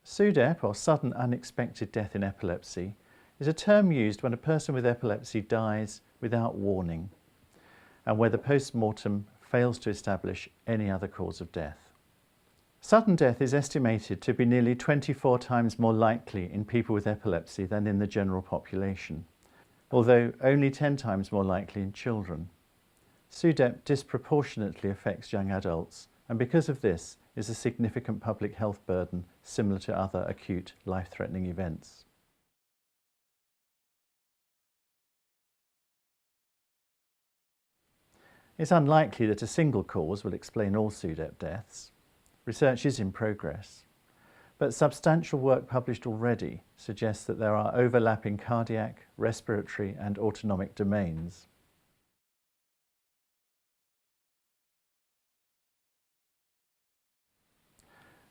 SUDEP, or sudden unexpected death in epilepsy, is a term used when a person with epilepsy dies without warning and where the post-mortem fails to establish any other cause of death. Sudden death is estimated to be nearly 24 times more likely in people with epilepsy than in the general population, although only 10 times more likely in children. SUDEP disproportionately affects young adults, and because of this is a significant public health burden similar to other acute life-threatening events. It's unlikely that a single cause will explain all SUDEP deaths. Research is in progress, but substantial work published already suggests that there are overlapping cardiac, respiratory and autonomic domains.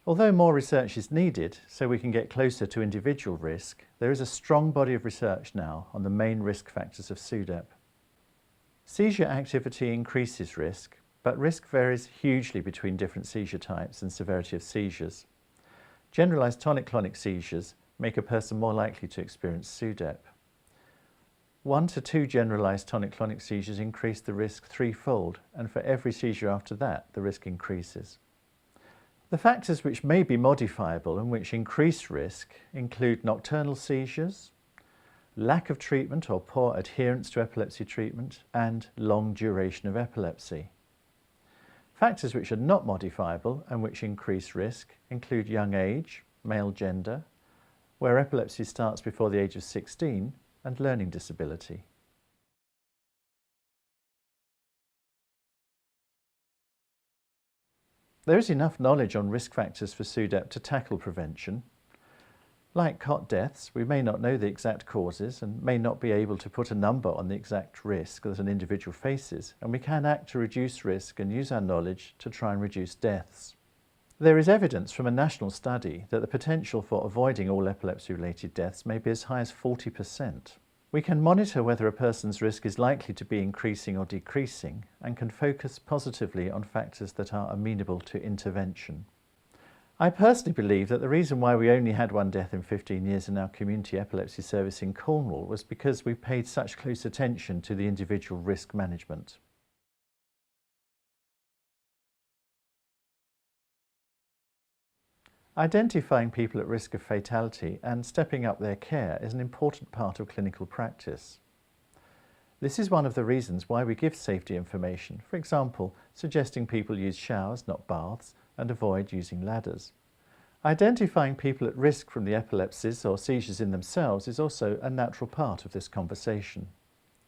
Although more research is needed so we can get closer to individual risk, there is a strong body of research now on the main risk factors of SUDEP. Seizure activity increases risk, but risk varies hugely between different seizure types and severity of seizures. Generalized tonic-clonic seizures make a person more likely to experience SUDEP. 1 to 2 generalized tonic-clonic seizures increase the risk threefold, and for every seizure after that, the risk increases. The factors which may be modifiable and which increase risk include nocturnal seizures, lack of treatment or poor adherence to epilepsy treatment, and long duration of epilepsy. Factors which are not modifiable and which increase risk include young age, male gender, where epilepsy starts before the age of 16, and learning disability. There is enough knowledge on risk factors for SUDEP to tackle prevention. Like cot deaths, we may not know the exact causes and may not be able to put a number on the exact risk that an individual faces, and we can act to reduce risk and use our knowledge to try and reduce deaths. There is evidence from a national study that the potential for avoiding all epilepsy-related deaths may be as high as 40%. We can monitor whether a person's risk is likely to be increasing or decreasing and can focus positively on factors that are amenable to intervention. I personally believe that the reason why we only had 1 death in 15 years in our community epilepsy service in Cornwall was because we paid such close attention to the individual risk management. Identifying people at risk of fatality and stepping up their care is an important part of clinical practice. This is one of the reasons why we give safety information, for example, suggesting people use showers, not baths, and avoid using ladders. Identifying people at risk from the epilepsies or seizures in themselves is also a natural part of this conversation.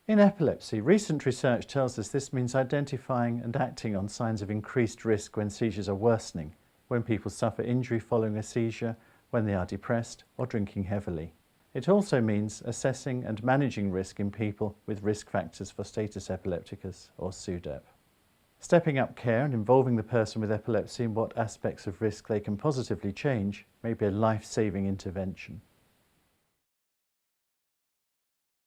In epilepsy, recent research tells us this means identifying and acting on signs of increased risk when seizures are worsening, when people suffer injury following a seizure, when they are depressed or drinking heavily. It also means assessing and managing risk in people with risk factors for status epilepticus or SUDEP. Stepping up care and involving the person with epilepsy in what aspects of risk they can positively change may be a life-saving intervention.